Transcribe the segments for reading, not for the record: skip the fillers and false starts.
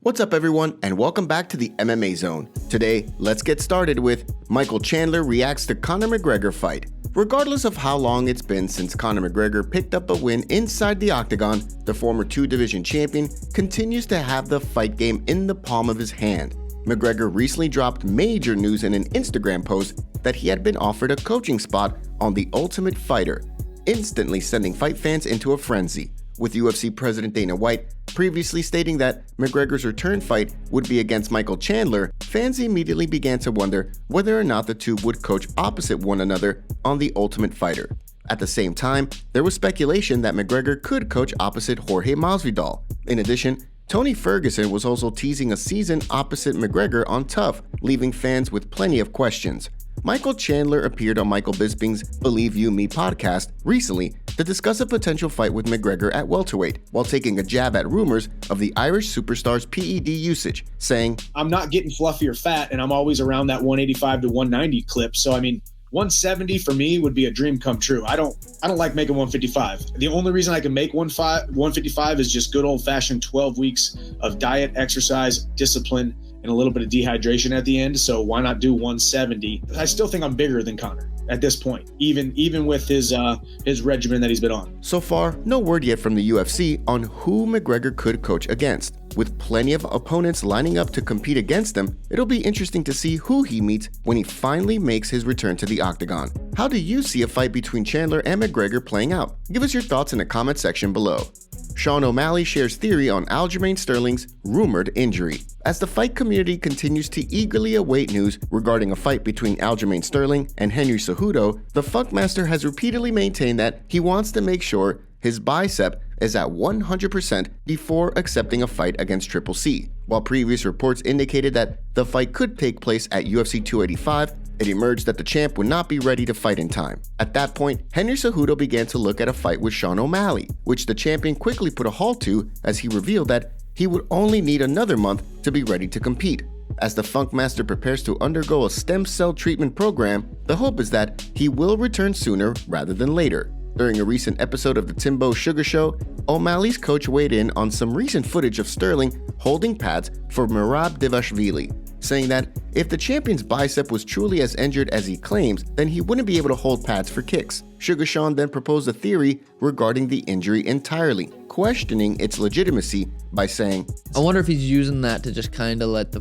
What's up everyone, and welcome back to the MMA Zone. Today, let's get started with Michael Chandler reacts to Conor McGregor fight. Regardless of how long it's been since Conor McGregor picked up a win inside the octagon, the former two-division champion continues to have the fight game in the palm of his hand. McGregor recently dropped major news in an Instagram post that he had been offered a coaching spot on The Ultimate Fighter, instantly sending fight fans into a frenzy, with UFC President Dana White previously stating that McGregor's return fight would be against Michael Chandler. Fans immediately began to wonder whether or not the two would coach opposite one another on The Ultimate Fighter. At the same time, there was speculation that McGregor could coach opposite Jorge Masvidal. In addition, Tony Ferguson was also teasing a season opposite McGregor on TUF, leaving fans with plenty of questions. Michael Chandler appeared on Michael Bisping's Believe You Me podcast recently to discuss a potential fight with McGregor at welterweight, while taking a jab at rumors of the Irish superstar's PED usage, saying, "I'm not getting fluffy or fat, and I'm always around that 185 to 190 clip. So, 170 for me would be a dream come true. I don't like making 155. The only reason I can make 155 is just good old-fashioned 12 weeks of diet, exercise, discipline, and a little bit of dehydration at the end. So why not do 170? I still think I'm bigger than Conor at this point, even with his regimen that he's been on." So far, no word yet from the UFC on who McGregor could coach against. With plenty of opponents lining up to compete against him, it'll be interesting to see who he meets when he finally makes his return to the octagon. How do you see a fight between Chandler and McGregor playing out? Give us your thoughts in the comment section below. Sean O'Malley shares theory on Aljamain Sterling's rumored injury. As the fight community continues to eagerly await news regarding a fight between Aljamain Sterling and Henry Cejudo, the Funkmaster has repeatedly maintained that he wants to make sure his bicep is at 100% before accepting a fight against Triple C. While previous reports indicated that the fight could take place at UFC 285, it emerged that the champ would not be ready to fight in time. At that point, Henry Cejudo began to look at a fight with Sean O'Malley, which the champion quickly put a halt to as he revealed that he would only need another month to be ready to compete. As the Funkmaster prepares to undergo a stem cell treatment program, the hope is that he will return sooner rather than later. During a recent episode of the Timbo Sugar Show, O'Malley's coach weighed in on some recent footage of Sterling holding pads for Merab Dvalishvili, saying that if the champion's bicep was truly as injured as he claims, then he wouldn't be able to hold pads for kicks. Sugar Sean then proposed a theory regarding the injury entirely, questioning its legitimacy by saying, "I wonder if he's using that to just kind of let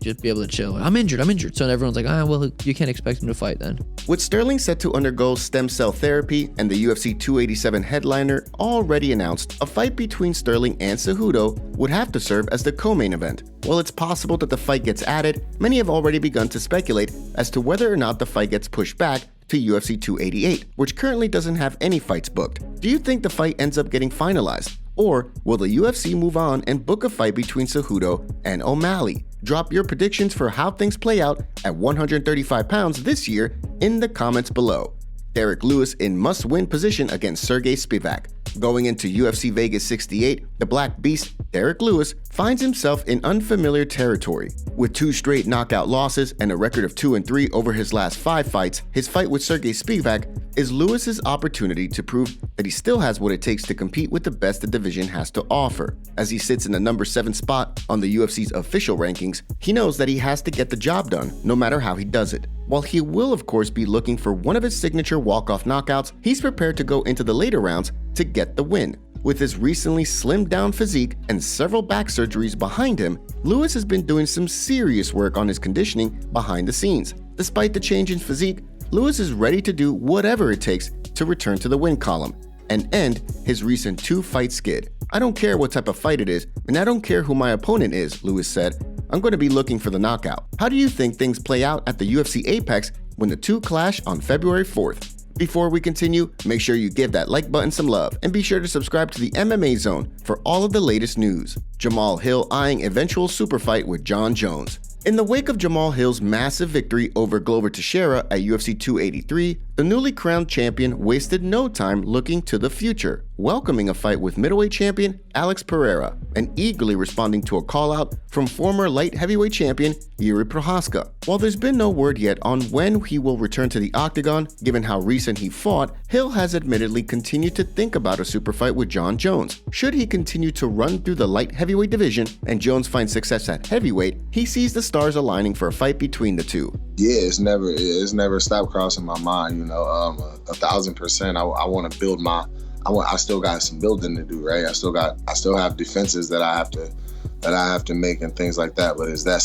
just be able to chill. I'm injured. So everyone's like, well, you can't expect him to fight then." With Sterling set to undergo stem cell therapy and the UFC 287 headliner already announced, a fight between Sterling and Cejudo would have to serve as the co-main event. While it's possible that the fight gets added, many have already begun to speculate as to whether or not the fight gets pushed back to UFC 288, which currently doesn't have any fights booked. Do you think the fight ends up getting finalized? Or will the UFC move on and book a fight between Cejudo and O'Malley? Drop your predictions for how things play out at 135 pounds this year in the comments below. Derek Lewis in must-win position against Sergey Spivak. Going into UFC Vegas 68, the Black Beast, Derek Lewis, finds himself in unfamiliar territory. With 2 straight knockout losses and a record of 2-3 over his last 5 fights, his fight with Sergey Spivak is Lewis's opportunity to prove that he still has what it takes to compete with the best the division has to offer. As he sits in the number 7 spot on the UFC's official rankings, he knows that he has to get the job done, no matter how he does it. While he will of course be looking for one of his signature walk-off knockouts, he's prepared to go into the later rounds to get the win. With his recently slimmed down physique and several back surgeries behind him, Lewis has been doing some serious work on his conditioning behind the scenes. Despite the change in physique, Lewis is ready to do whatever it takes to return to the win column and end his recent 2-fight skid. "I don't care what type of fight it is, and I don't care who my opponent is," Lewis said. "I'm going to be looking for the knockout." How do you think things play out at the UFC Apex when the two clash on February 4th? Before we continue, make sure you give that like button some love and be sure to subscribe to the MMA Zone for all of the latest news. Jamal Hill eyeing eventual super fight with Jon Jones. In the wake of Jamal Hill's massive victory over Glover Teixeira at UFC 283, the newly crowned champion wasted no time looking to the future, welcoming a fight with middleweight champion Alex Pereira and eagerly responding to a call-out from former light heavyweight champion Jiri Prochazka. While there's been no word yet on when he will return to the octagon, given how recent he fought, Hill has admittedly continued to think about a super fight with Jon Jones. Should he continue to run through the light heavyweight division and Jones find success at heavyweight, he sees the stars aligning for a fight between the two. Yeah, it's never stopped crossing my mind, 1,000%. I want to build I still got some building to do, right? I still have defenses that I have to make and things like that. But is that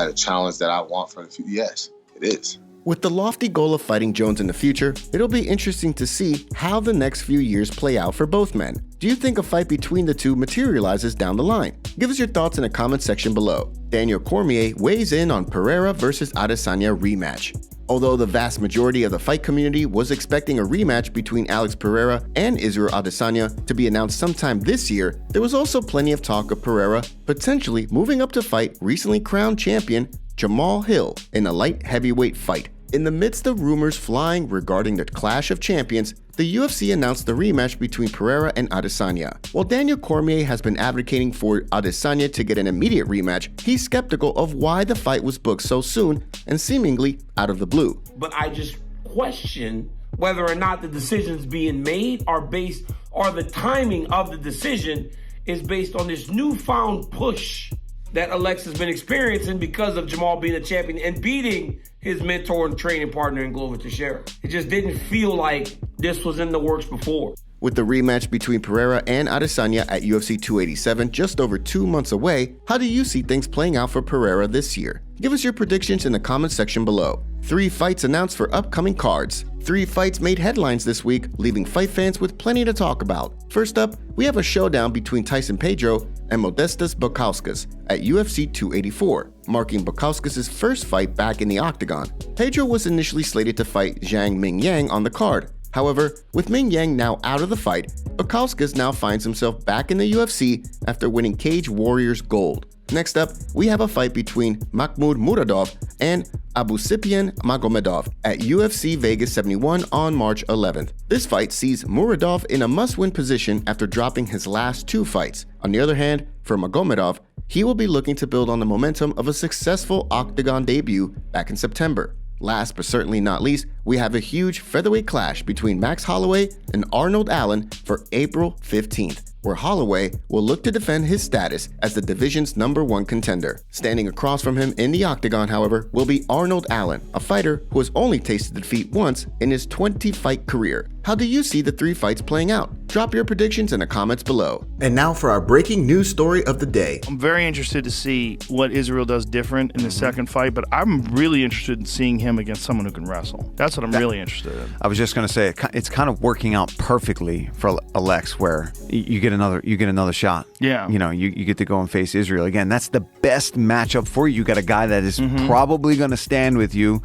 a challenge that I want for the future? Yes, it is. With the lofty goal of fighting Jones in the future, it'll be interesting to see how the next few years play out for both men. Do you think a fight between the two materializes down the line? Give us your thoughts in the comment section below. Daniel Cormier weighs in on Pereira versus Adesanya rematch. Although the vast majority of the fight community was expecting a rematch between Alex Pereira and Israel Adesanya to be announced sometime this year, there was also plenty of talk of Pereira potentially moving up to fight recently crowned champion Jamahal Hill in a light heavyweight fight. In the midst of rumors flying regarding the Clash of Champions, the UFC announced the rematch between Pereira and Adesanya. While Daniel Cormier has been advocating for Adesanya to get an immediate rematch, he's skeptical of why the fight was booked so soon and seemingly out of the blue. But I just question whether or not the decisions being made are based, or the timing of the decision is based on this newfound push that Alex has been experiencing because of Jamahal being a champion and beating his mentor and training partner in Glover Teixeira. It just didn't feel like this was in the works before. With the rematch between Pereira and Adesanya at UFC 287 just over 2 months away, how do you see things playing out for Pereira this year? Give us your predictions in the comment section below. 3 fights announced for upcoming cards. 3 fights made headlines this week, leaving fight fans with plenty to talk about. First up, we have a showdown between Tyson Pedro and Modestas Bukauskas at UFC 284, marking Bukauskas' first fight back in the octagon. Pedro was initially slated to fight Zhang Mingyang on the card. However, with Mingyang now out of the fight, Bukauskas now finds himself back in the UFC after winning Cage Warriors Gold. Next up, we have a fight between Mahmoud Muradov and Abusipian Magomedov at UFC Vegas 71 on March 11th. This fight sees Muradov in a must-win position after dropping his last 2 fights. On the other hand, for Magomedov, he will be looking to build on the momentum of a successful octagon debut back in September. Last but certainly not least, we have a huge featherweight clash between Max Holloway and Arnold Allen for April 15th, where Holloway will look to defend his status as the division's #1 contender. Standing across from him in the octagon, however, will be Arnold Allen, a fighter who has only tasted defeat once in his 20-fight career. How do you see the 3 fights playing out? Drop your predictions in the comments below. And now for our breaking news story of the day. I'm very interested to see what Israel does different in the second fight, but I'm really interested in seeing him against someone who can wrestle. That's what I'm really interested in. I was just going to say, it's kind of working out perfectly for Alex, where you get another shot. Yeah. You get to go and face Israel again. That's the best matchup for you. You got a guy that is probably going to stand with you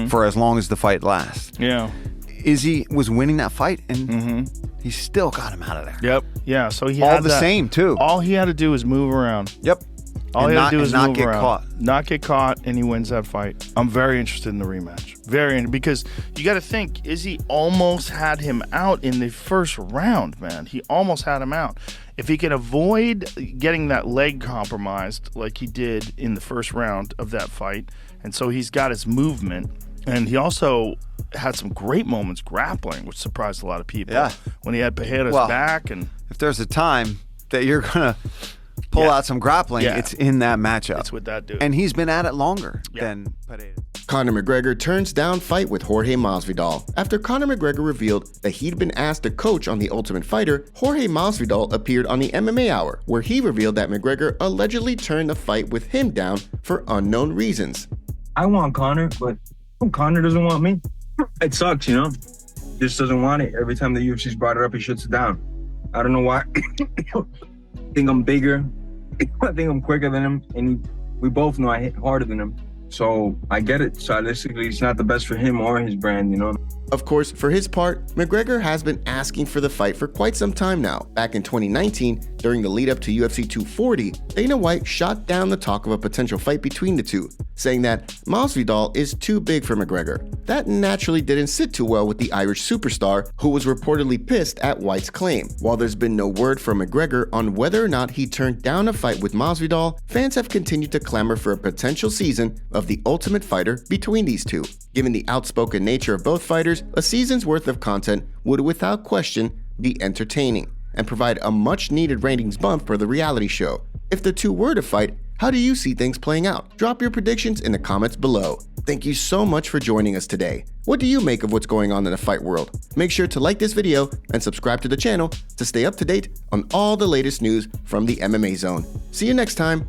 for as long as the fight lasts. Yeah. Izzy was winning that fight, and he still got him out of there. Yep. Yeah. So he all had the that, same too. All he had to do was move around. Yep. All he had to do is not move get around, caught. not get caught, and he wins that fight. I'm very interested in the rematch. Because you got to think, Izzy almost had him out in the first round, man. He almost had him out. If he can avoid getting that leg compromised like he did in the first round of that fight, and so he's got his movement, and he also had some great moments grappling, which surprised a lot of people. Yeah. When he had Pereira's back. And if there's a time that you're going to pull out some grappling, it's in that matchup. It's with that dude. And he's been at it longer than Pereira. Conor McGregor turns down fight with Jorge Masvidal. After Conor McGregor revealed that he'd been asked to coach on The Ultimate Fighter, Jorge Masvidal appeared on the MMA Hour, where he revealed that McGregor allegedly turned the fight with him down for unknown reasons. I want Conor, but Conor doesn't want me. It sucks, Just doesn't want it. Every time the UFC's brought it up, he shuts it down. I don't know why. I think I'm bigger. I think I'm quicker than him, and we both know I hit harder than him. So I get it. Stylistically, it's not the best for him or his brand, Of course, for his part, McGregor has been asking for the fight for quite some time now. Back in 2019, during the lead up to UFC 240, Dana White shot down the talk of a potential fight between the two. saying that Masvidal is too big for McGregor. That naturally didn't sit too well with the Irish superstar, who was reportedly pissed at White's claim. While there's been no word from McGregor on whether or not he turned down a fight with Masvidal, fans have continued to clamor for a potential season of The Ultimate Fighter between these two. Given the outspoken nature of both fighters, a season's worth of content would without question be entertaining and provide a much-needed ratings bump for the reality show. If the two were to fight, how do you see things playing out? Drop your predictions in the comments below. Thank you so much for joining us today. What do you make of what's going on in the fight world? Make sure to like this video and subscribe to the channel to stay up to date on all the latest news from the MMA Zone. See you next time.